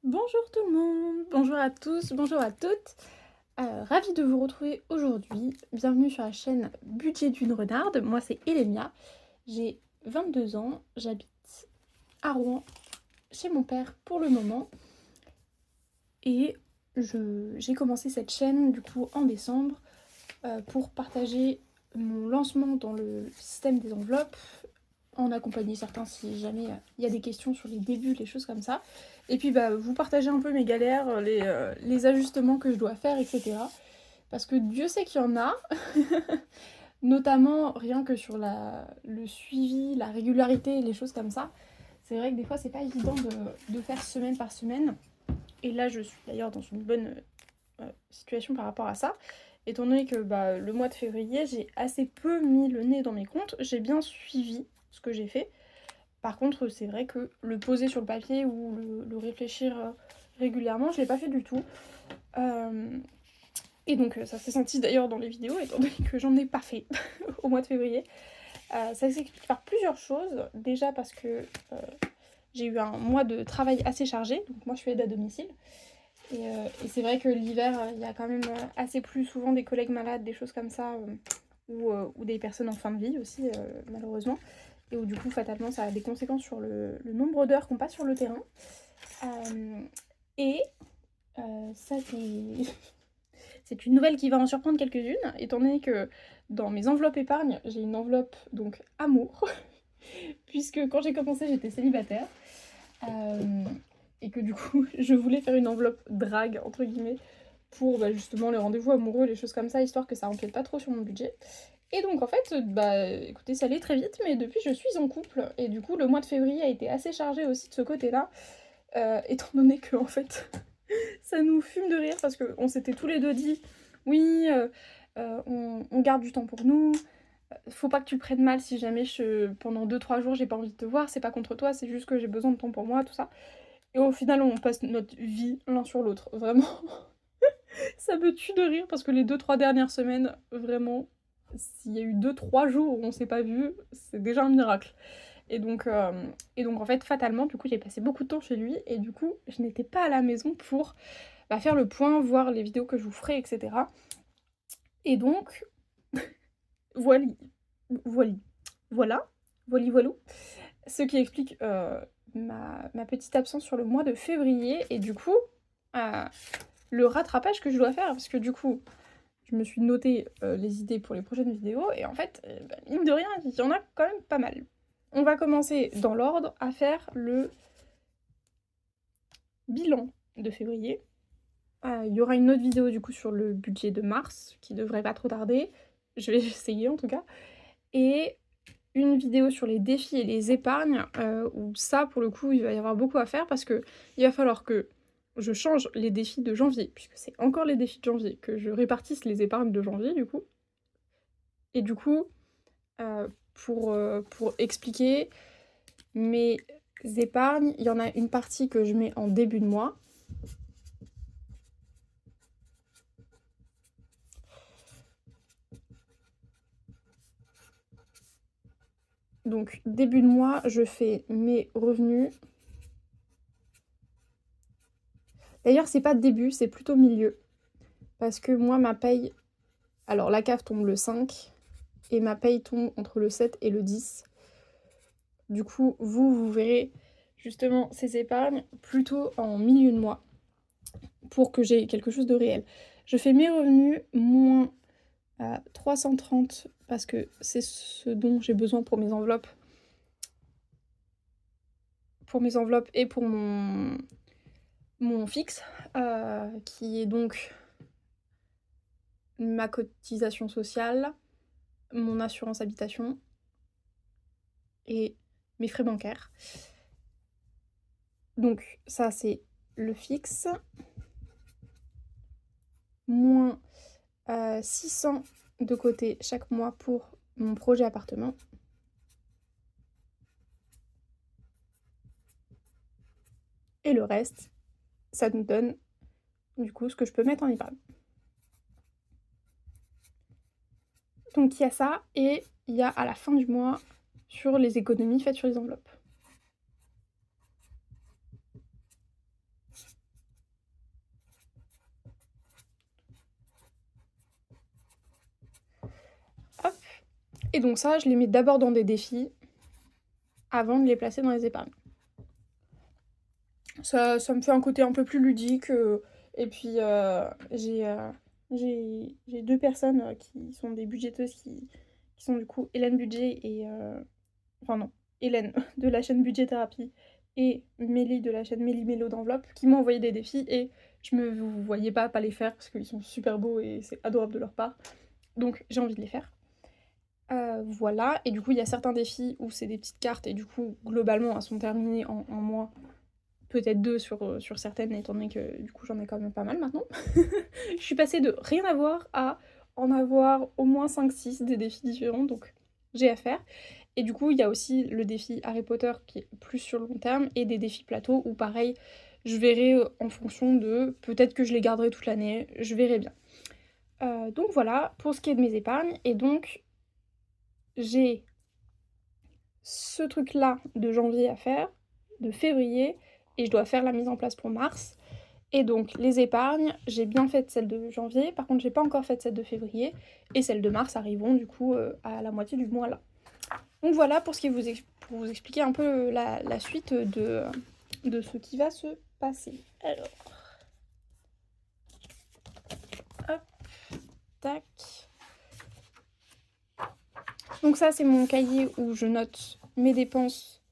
Bonjour tout le monde, bonjour à tous, bonjour à toutes. Ravie de vous retrouver aujourd'hui. Bienvenue sur la chaîne Budget d'une renarde. Moi c'est Elémia, j'ai 22 ans, j'habite à Rouen chez mon père pour le moment. Et j'ai commencé cette chaîne du coup en décembre pour partager mon lancement dans le système des enveloppes, en accompagner certains si jamais il y a des questions sur les débuts, les choses comme ça. Et puis vous partager un peu mes galères, les ajustements que je dois faire, etc. Parce que Dieu sait qu'il y en a, notamment rien que sur le suivi, la régularité, les choses comme ça. C'est vrai que des fois c'est pas évident de faire semaine par semaine. Et là je suis d'ailleurs dans une bonne situation par rapport à ça. Étant donné que le mois de février, j'ai assez peu mis le nez dans mes comptes, j'ai bien suivi ce que j'ai fait. Par contre, c'est vrai que le poser sur le papier ou le réfléchir régulièrement, je l'ai pas fait du tout. Et donc ça s'est senti d'ailleurs dans les vidéos, étant donné que j'en ai pas fait au mois de février. Ça s'explique par plusieurs choses. Déjà parce que j'ai eu un mois de travail assez chargé, donc moi je suis aide à domicile. Et c'est vrai que l'hiver, il y a quand même assez plus souvent des collègues malades, des choses comme ça, ou des personnes en fin de vie aussi, malheureusement. Et où du coup, fatalement, ça a des conséquences sur le nombre d'heures qu'on passe sur le terrain. Et ça, c'est une nouvelle qui va en surprendre quelques-unes, étant donné que dans mes enveloppes épargne, j'ai une enveloppe donc amour, puisque quand j'ai commencé, j'étais célibataire. Et que du coup, je voulais faire une enveloppe drague, entre guillemets, pour justement les rendez-vous amoureux, les choses comme ça, histoire que ça empiète pas trop sur mon budget. Et donc en fait, écoutez, ça allait très vite, mais depuis je suis en couple, et du coup le mois de février a été assez chargé aussi de ce côté-là, étant donné que en fait, ça nous fume de rire, parce qu'on s'était tous les deux dit, oui, on garde du temps pour nous, faut pas que tu le prennes mal si jamais pendant 2-3 jours j'ai pas envie de te voir, c'est pas contre toi, c'est juste que j'ai besoin de temps pour moi, tout ça. Et au final, on passe notre vie l'un sur l'autre, vraiment. Ça me tue de rire parce que les 2-3 dernières semaines, vraiment, s'il y a eu 2-3 jours où on s'est pas vu, c'est déjà un miracle. Et donc, euh, et donc en fait, fatalement, du coup, j'ai passé beaucoup de temps chez lui et du coup, je n'étais pas à la maison pour faire le point, voir les vidéos que je vous ferai, etc. Et donc, voilà, voilà, voilà, voilou. Ce qui explique ma petite absence sur le mois de février et du coup, euh, le rattrapage que je dois faire parce que du coup, je me suis noté les idées pour les prochaines vidéos et en fait, mine de rien, il y en a quand même pas mal. On va commencer dans l'ordre à faire le bilan de février. Il y aura une autre vidéo du coup sur le budget de mars qui devrait pas trop tarder. Je vais essayer en tout cas. Et une vidéo sur les défis et les épargnes où ça pour le coup il va y avoir beaucoup à faire parce que il va falloir que je change les défis de janvier, puisque c'est encore les défis de janvier, que je répartisse les épargnes de janvier du coup. Et du coup, pour expliquer mes épargnes, il y en a une partie que je mets en début de mois. Donc début de mois, je fais mes revenus. D'ailleurs, c'est pas début, c'est plutôt milieu. Parce que moi, ma paye... Alors la CAF tombe le 5 et ma paye tombe entre le 7 et le 10. Du coup, vous verrez justement ces épargnes plutôt en milieu de mois pour que j'ai quelque chose de réel. Je fais mes revenus moins 330 parce que c'est ce dont j'ai besoin pour mes enveloppes. Pour mes enveloppes et pour mon fixe, qui est donc ma cotisation sociale, mon assurance habitation et mes frais bancaires. Donc ça c'est le fixe, moins 600 de côté chaque mois pour mon projet appartement. Et le reste, ça nous donne du coup ce que je peux mettre en épargne. Donc il y a ça et il y a à la fin du mois sur les économies faites sur les enveloppes. Et donc ça, je les mets d'abord dans des défis avant de les placer dans les épargnes. Ça me fait un côté un peu plus ludique, et puis j'ai 2 personnes qui sont des budgéteuses qui sont du coup Hélène Budget et enfin non, Hélène de la chaîne Budget Thérapie et Mélie de la chaîne Mélie Mélo d'Enveloppe qui m'ont envoyé des défis et je me voyais pas les faire parce qu'ils sont super beaux et c'est adorable de leur part. Donc j'ai envie de les faire. Voilà, et du coup il y a certains défis où c'est des petites cartes et du coup globalement elles sont terminées en un mois. Peut-être 2 sur certaines, étant donné que du coup j'en ai quand même pas mal maintenant. Je suis passée de rien avoir à en avoir au moins 5-6 des défis différents, donc j'ai à faire. Et du coup, il y a aussi le défi Harry Potter qui est plus sur le long terme, et des défis plateau où pareil, je verrai en fonction de... Peut-être que je les garderai toute l'année, je verrai bien. Donc voilà, pour ce qui est de mes épargnes, et donc j'ai ce truc-là de janvier à faire, de février, et je dois faire la mise en place pour mars. Et donc les épargnes, j'ai bien fait celle de janvier, par contre j'ai pas encore fait celle de février, et celles de mars arriveront du coup à la moitié du mois là. Donc voilà pour pour vous expliquer un peu la suite de ce qui va se passer. Alors, hop, tac. Donc ça c'est mon cahier où je note mes dépenses,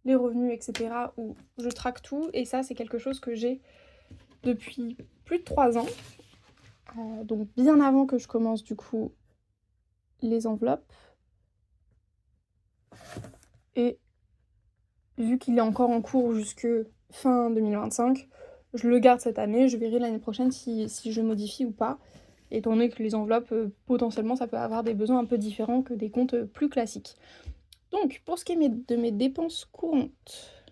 les revenus, etc. où je traque tout, et ça c'est quelque chose que j'ai depuis plus de 3 ans. Donc bien avant que je commence du coup les enveloppes. Et vu qu'il est encore en cours jusque fin 2025, je le garde cette année, je verrai l'année prochaine si je modifie ou pas, étant donné que les enveloppes, potentiellement, ça peut avoir des besoins un peu différents que des comptes plus classiques. Donc, pour ce qui est de mes dépenses courantes,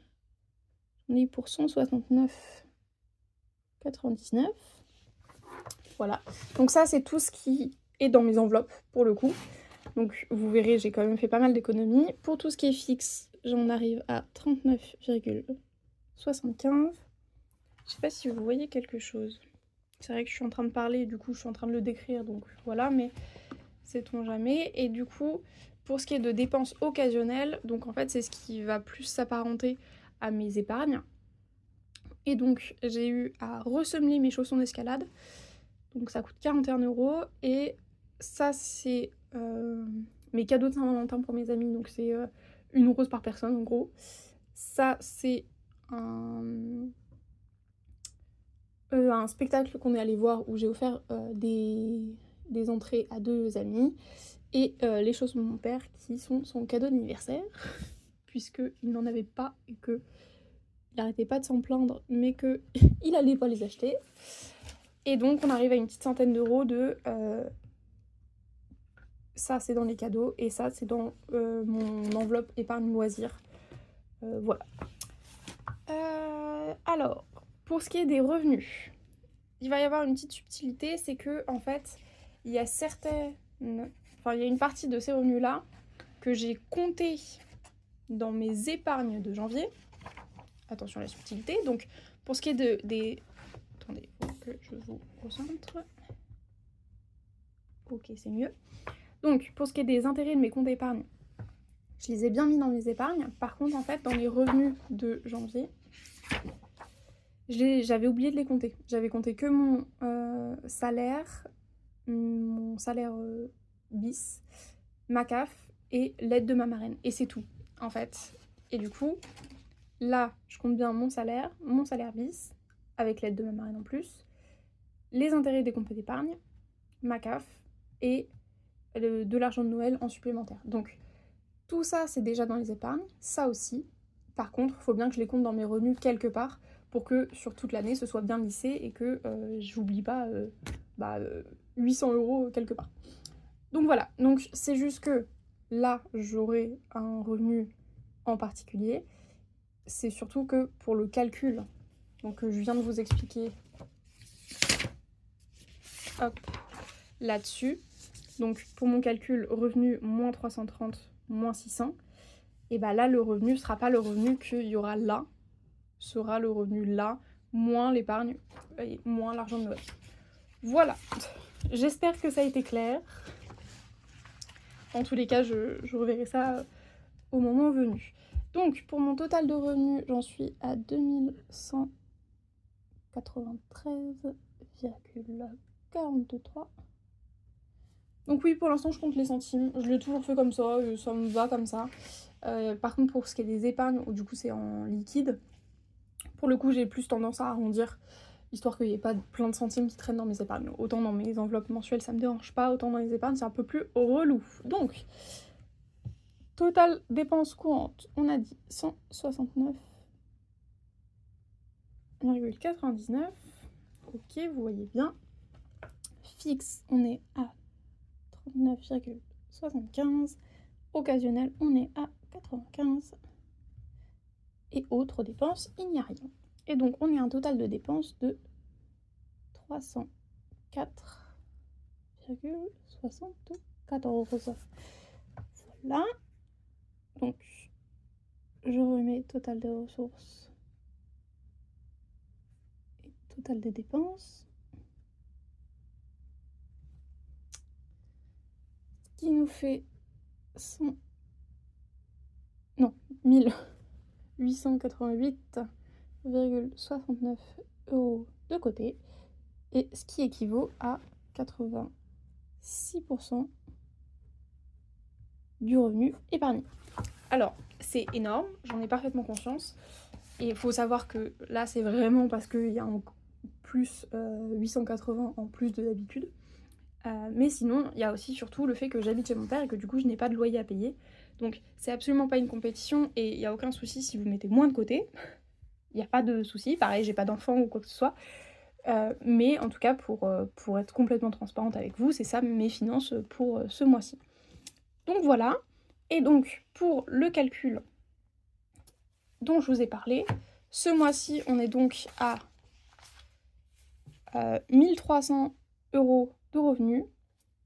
on est pour 169,99. Voilà. Donc ça, c'est tout ce qui est dans mes enveloppes, pour le coup. Donc vous verrez, j'ai quand même fait pas mal d'économies. Pour tout ce qui est fixe, j'en arrive à 39,75. Je sais pas si vous voyez quelque chose. C'est vrai que je suis en train de parler, du coup je suis en train de le décrire, donc voilà, mais sait-on jamais. Et du coup, pour ce qui est de dépenses occasionnelles, donc en fait c'est ce qui va plus s'apparenter à mes épargnes. Et donc j'ai eu à ressemeler mes chaussons d'escalade, donc ça coûte 41 €, et ça c'est mes cadeaux de Saint-Valentin pour mes amis, donc c'est une rose par personne en gros. Ça c'est un spectacle qu'on est allé voir où j'ai offert des entrées à 2 amis, et les chaussons de mon père qui sont son cadeau d'anniversaire, puisqu'il n'en avait pas et que il arrêtait pas de s'en plaindre, mais que il allait pas les acheter. Et donc on arrive à une petite centaine d'euros de... ça c'est dans les cadeaux, et ça c'est dans mon enveloppe épargne loisir. Voilà. Alors, pour ce qui est des revenus, il va y avoir une petite subtilité, c'est que en fait, il y a une partie de ces revenus-là que j'ai compté dans mes épargnes de janvier. Attention à la subtilité. Donc, pour ce qui est des... Attendez, faut que je vous recentre. Ok, c'est mieux. Donc, pour ce qui est des intérêts de mes comptes d'épargne, je les ai bien mis dans mes épargnes. Par contre, en fait, dans les revenus de janvier, j'avais oublié de les compter. J'avais compté que mon salaire bis, ma CAF et l'aide de ma marraine. Et c'est tout, en fait. Et du coup, là, je compte bien mon salaire bis, avec l'aide de ma marraine en plus, les intérêts des comptes d'épargne, ma CAF et de l'argent de Noël en supplémentaire. Donc, tout ça, c'est déjà dans les épargnes. Ça aussi. Par contre, il faut bien que je les compte dans mes revenus quelque part pour que sur toute l'année, ce soit bien lissé et que j'oublie pas 800 € quelque part. Donc voilà. Donc c'est juste que là, j'aurai un revenu en particulier. C'est surtout que pour le calcul, donc je viens de vous expliquer, hop, là-dessus. Donc pour mon calcul, revenu moins 330, moins 600, et bah là le revenu ne sera pas le revenu qu'il y aura là, sera le revenu là, moins l'épargne et moins l'argent de Noël. Voilà, j'espère que ça a été clair. En tous les cas, je reverrai ça au moment venu. Donc, pour mon total de revenus, j'en suis à 2193,43. Donc oui, pour l'instant, je compte les centimes. Je l'ai toujours fait comme ça, ça me va comme ça. Par contre, pour ce qui est des épargnes, où du coup c'est en liquide, pour le coup, j'ai plus tendance à arrondir, histoire qu'il n'y ait pas plein de centimes qui traînent dans mes épargnes. Autant dans mes enveloppes mensuelles, ça me dérange pas, autant dans les épargnes, c'est un peu plus relou. Donc, total dépenses courantes, on a dit 169,99. Ok, vous voyez bien. Fixe, on est à 39,75. Occasionnel, on est à 95. Et autres dépenses, il n'y a rien. Et donc, on est un total de dépenses de 304,74. Voilà. Donc, je remets total des ressources et total des dépenses. Ce qui nous fait 1888,69 € de côté. Et ce qui équivaut à 86% du revenu épargné. Alors, c'est énorme, j'en ai parfaitement conscience. Et il faut savoir que là, c'est vraiment parce qu'il y a un plus 880 en plus de d'habitude. Mais sinon, il y a aussi surtout le fait que j'habite chez mon père et que du coup, je n'ai pas de loyer à payer. Donc, c'est absolument pas une compétition et il n'y a aucun souci si vous mettez moins de côté. Il n'y a pas de souci. Pareil, j'ai pas d'enfant ou quoi que ce soit. Mais en tout cas, pour être complètement transparente avec vous, c'est ça mes finances pour ce mois-ci. Donc voilà. Et donc, pour le calcul dont je vous ai parlé, ce mois-ci, on est donc à 1300 € de revenus,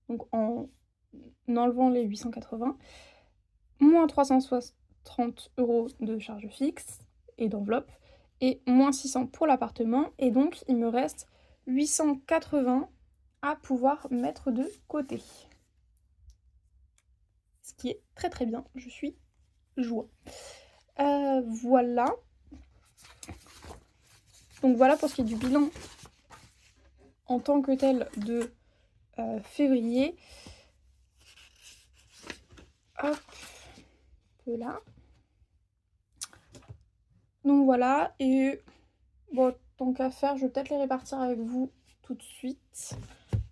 donc en enlevant les 880, moins 330 € de charges fixes et d'enveloppe, et moins 600 pour l'appartement, et donc il me reste 880 à pouvoir mettre de côté. Ce qui est très très bien, je suis joie. Voilà. Donc voilà pour ce qui est du bilan en tant que tel de février. Hop, un peu là. Donc voilà, et bon, tant qu'à faire, je vais peut-être les répartir avec vous tout de suite.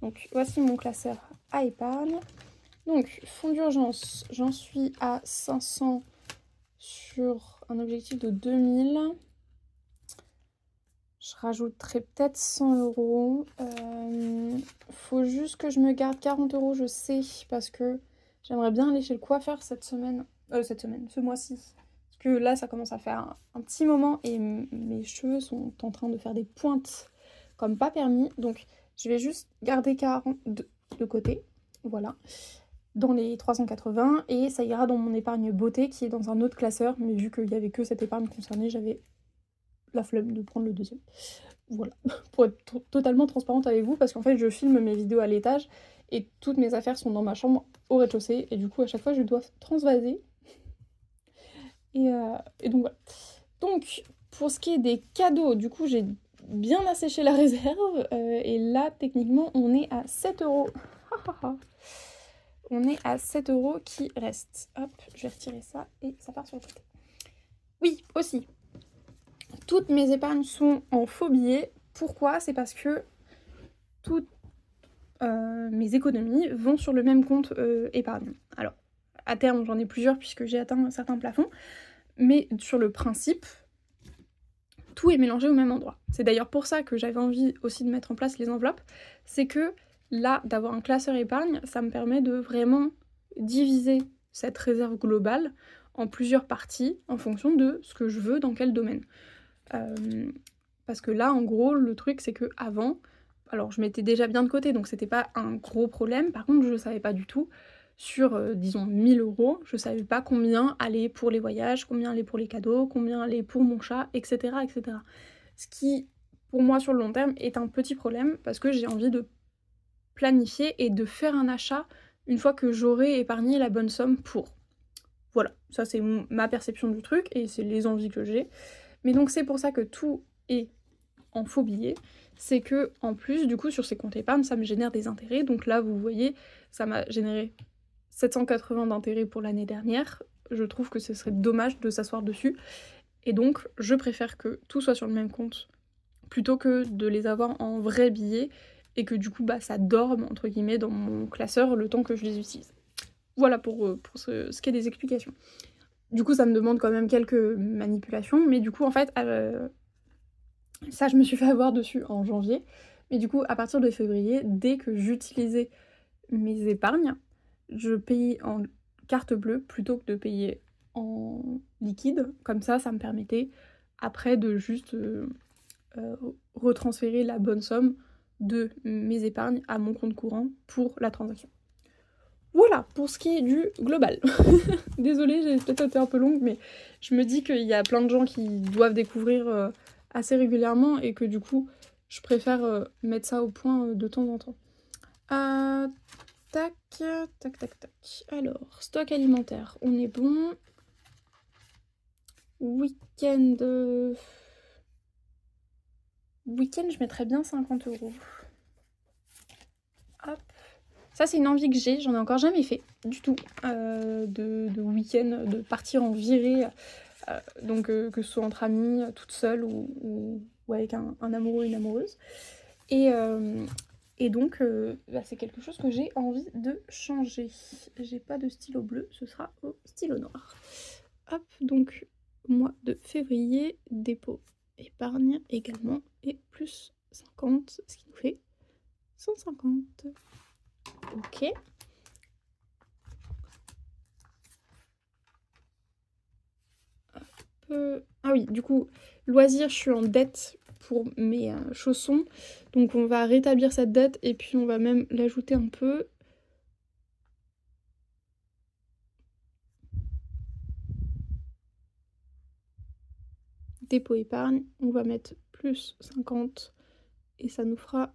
Donc voici mon classeur à épargne. Donc fonds d'urgence, j'en suis à 500 sur un objectif de 2000. Je rajouterai peut-être 100 €. Faut juste que je me garde 40 €, je sais, parce que j'aimerais bien aller chez le coiffeur ce mois-ci. Parce que là, ça commence à faire un petit moment et mes cheveux sont en train de faire des pointes comme pas permis. Donc, je vais juste garder 40 de côté, voilà, dans les 380, et ça ira dans mon épargne beauté qui est dans un autre classeur. Mais vu qu'il n'y avait que cette épargne concernée, j'avais la flemme de prendre le deuxième. Voilà, pour être totalement transparente avec vous, parce qu'en fait je filme mes vidéos à l'étage et toutes mes affaires sont dans ma chambre au rez-de-chaussée, et du coup à chaque fois je dois transvaser. Et donc voilà. Donc pour ce qui est des cadeaux, du coup j'ai bien asséché la réserve, et là techniquement on est à 7 €. On est à 7 € qui restent. Hop, je vais retirer ça et ça part sur le côté. Oui, aussi. Toutes mes épargnes sont en faux billets. Pourquoi? C'est parce que toutes mes économies vont sur le même compte épargne. Alors, à terme, j'en ai plusieurs puisque j'ai atteint un certain plafond, mais sur le principe, tout est mélangé au même endroit. C'est d'ailleurs pour ça que j'avais envie aussi de mettre en place les enveloppes. C'est que là, d'avoir un classeur épargne, ça me permet de vraiment diviser cette réserve globale en plusieurs parties en fonction de ce que je veux dans quel domaine. Parce que là, en gros, le truc, c'est que avant, alors je mettais déjà bien de côté, donc c'était pas un gros problème. Par contre, je savais pas du tout, sur, disons, 1000 €, je savais pas combien allait pour les voyages, combien allait pour les cadeaux, combien allait pour mon chat, etc., etc. Ce qui, pour moi, sur le long terme, est un petit problème, parce que j'ai envie de planifier et de faire un achat une fois que j'aurai épargné la bonne somme pour. Voilà, ça c'est ma perception du truc et c'est les envies que j'ai. Mais donc c'est pour ça que tout est en faux billets, c'est que en plus du coup sur ces comptes épargne ça me génère des intérêts. Donc là vous voyez ça m'a généré 780 d'intérêts pour l'année dernière. Je trouve que ce serait dommage de s'asseoir dessus et donc je préfère que tout soit sur le même compte plutôt que de les avoir en vrais billets et que du coup bah ça dorme entre guillemets dans mon classeur le temps que je les utilise. Voilà pour ce qui est des explications. Du coup ça me demande quand même quelques manipulations, mais du coup en fait ça je me suis fait avoir dessus en janvier, mais du coup à partir de février, dès que j'utilisais mes épargnes, je payais en carte bleue plutôt que de payer en liquide, comme ça me permettait après de juste retransférer la bonne somme de mes épargnes à mon compte courant pour la transaction. Voilà, pour ce qui est du global. Désolée, j'ai peut-être été un peu longue, mais je me dis qu'il y a plein de gens qui doivent découvrir assez régulièrement et que du coup, je préfère mettre ça au point de temps en temps. Tac, tac, tac, tac. Alors, stock alimentaire, on est bon. Week-end... Week-end, je mettrais bien 50 €. Hop. Ça, c'est une envie que j'ai, j'en ai encore jamais fait, du tout, de week-end, de partir en virée, donc que ce soit entre amis, toute seule ou avec un amoureux ou une amoureuse. Et donc, bah, c'est quelque chose que j'ai envie de changer. J'ai pas de stylo bleu, ce sera au stylo noir. Hop, donc, mois de février, dépôt épargne également, et plus 50, ce qui nous fait 150. Ok. Ah oui, du coup, loisirs, je suis en dette pour mes chaussons. Donc on va rétablir cette dette et puis on va même l'ajouter un peu. Dépôt épargne, on va mettre plus 50 et ça nous fera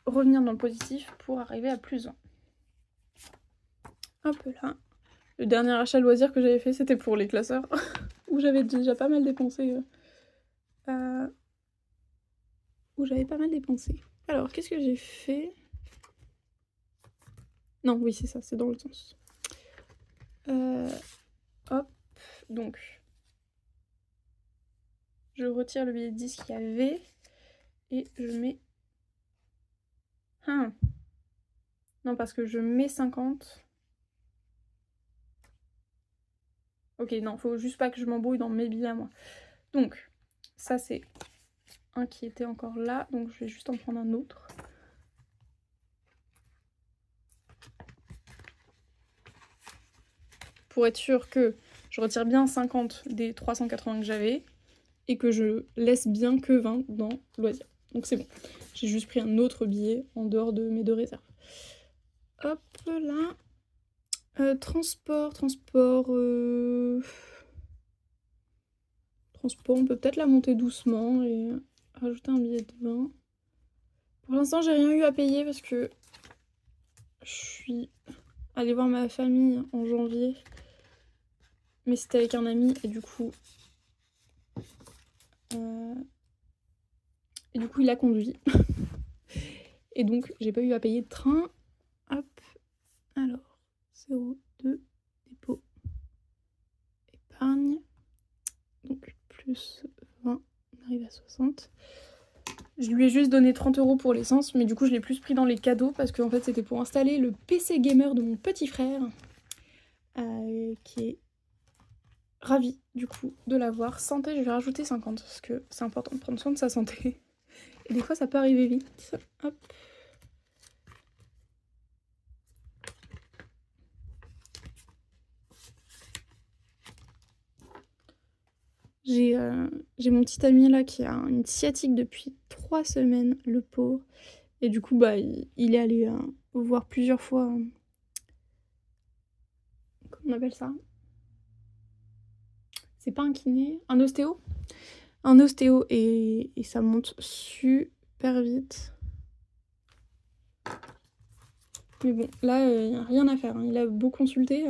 revenir dans le positif pour arriver à plus 20. Un peu là. Le dernier achat loisir que j'avais fait, c'était pour les classeurs, où j'avais déjà pas mal dépensé. Alors, qu'est-ce que j'ai fait? Non, oui, c'est ça, c'est dans le sens. Hop, donc... Je retire le billet de 10 qu'il y avait, et je mets... Ah. Non, parce que je mets 50... Ok, non, faut juste pas que je m'embrouille dans mes billets à moi. Donc, ça c'est un qui était encore là, donc je vais juste en prendre un autre. Pour être sûr que je retire bien 50 des 380 que j'avais, et que je laisse bien que 20 dans loisirs. Donc c'est bon. J'ai juste pris un autre billet en dehors de mes deux réserves. Hop là. Transport, on peut peut-être la monter doucement et rajouter un billet de 20. Pour l'instant, j'ai rien eu à payer parce que je suis allée voir ma famille en janvier. Mais c'était avec un ami et du coup... il a conduit. Et donc, j'ai pas eu à payer de train. Hop. Alors, 0,2 dépôt épargne. Donc, plus 20, on arrive à 60. Je lui ai juste donné 30 € pour l'essence, mais du coup je l'ai plus pris dans les cadeaux parce qu'en fait c'était pour installer le PC gamer de mon petit frère, qui est ravi du coup de l'avoir. Santé, je vais rajouter 50 parce que c'est important de prendre soin de sa santé. Et des fois ça peut arriver vite. Hop. J'ai mon petit ami là qui a une sciatique depuis 3 semaines, le pauvre. Et du coup, bah, il est allé voir plusieurs fois. Comment on appelle ça? C'est pas un kiné, un ostéo? Un ostéo et ça monte super vite. Mais bon, là, y a rien à faire, hein. Il a beau consulter,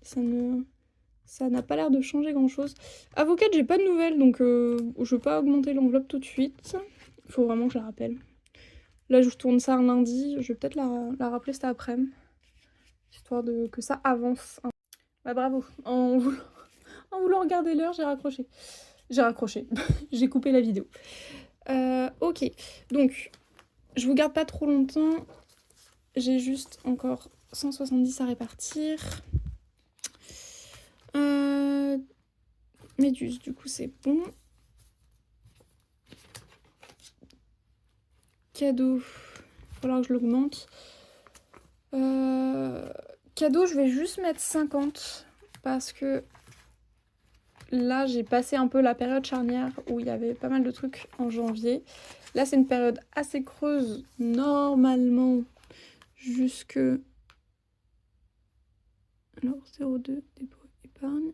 ça n'a pas l'air de changer grand-chose. Avocate, j'ai pas de nouvelles, donc je vais pas augmenter l'enveloppe tout de suite. Il faut vraiment que je la rappelle. Là, je tourne ça un lundi, je vais peut-être la rappeler cet après-midi, histoire que ça avance. Bah bravo, en voulant regarder l'heure, j'ai raccroché. J'ai coupé la vidéo. Ok, donc, je vous garde pas trop longtemps. J'ai juste encore 170 à répartir. Méduse, du coup, c'est bon. Cadeau, il va falloir que je l'augmente. Cadeau, je vais juste mettre 50 parce que là, j'ai passé un peu la période charnière où il y avait pas mal de trucs en janvier. Là, c'est une période assez creuse, normalement, jusque... Alors, 0,2, dépôt épargne.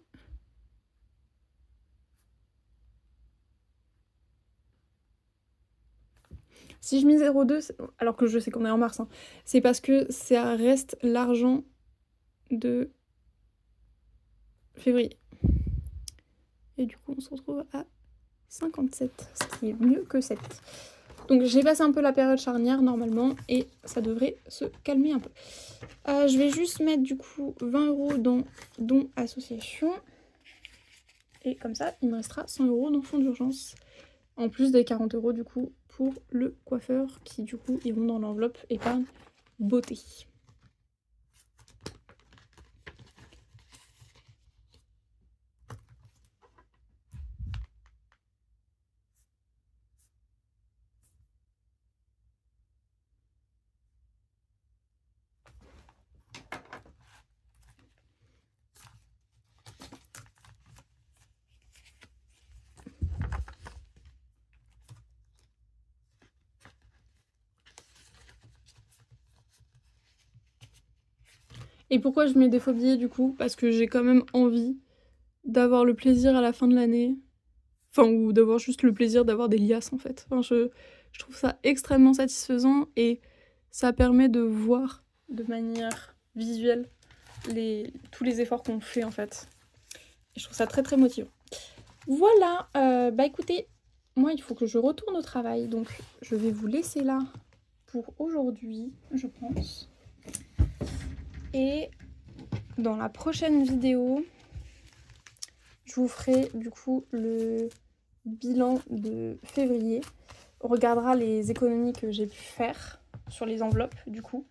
Si je mets 0,2, alors que je sais qu'on est en mars, hein, c'est parce que ça reste l'argent de février. Et du coup, on se retrouve à 57, ce qui est mieux que 7. Donc j'ai passé un peu la période charnière normalement et ça devrait se calmer un peu. Je vais juste mettre du coup 20 € dans don association. Et comme ça, il me restera 100 € dans fonds d'urgence. En plus des 40 € du coup pour le coiffeur qui du coup iront dans l'enveloppe épargne beauté. Et pourquoi je mets des faux billets du coup? Parce que j'ai quand même envie d'avoir le plaisir à la fin de l'année. Enfin, ou d'avoir juste le plaisir d'avoir des liasses en fait. Enfin, je trouve ça extrêmement satisfaisant et ça permet de voir de manière visuelle tous les efforts qu'on fait en fait. Et je trouve ça très très motivant. Voilà, bah écoutez, moi il faut que je retourne au travail, donc je vais vous laisser là pour aujourd'hui, je pense. Et dans la prochaine vidéo, je vous ferai du coup le bilan de février. On regardera les économies que j'ai pu faire sur les enveloppes du coup.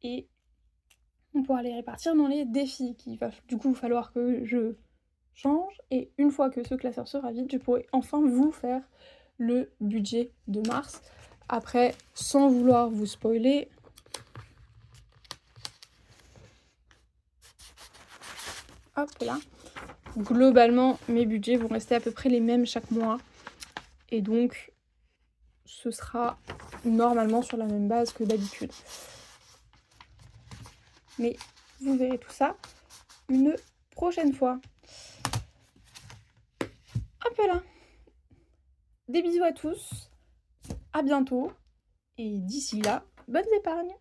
Et on pourra les répartir dans les défis qu'il va du coup falloir que je change. Et une fois que ce classeur sera vide, je pourrai enfin vous faire le budget de mars. Après, sans vouloir vous spoiler, hop là, globalement mes budgets vont rester à peu près les mêmes chaque mois. Et donc, ce sera normalement sur la même base que d'habitude. Mais vous verrez tout ça une prochaine fois. Hop là. Des bisous à tous, à bientôt, et d'ici là, bonnes épargnes.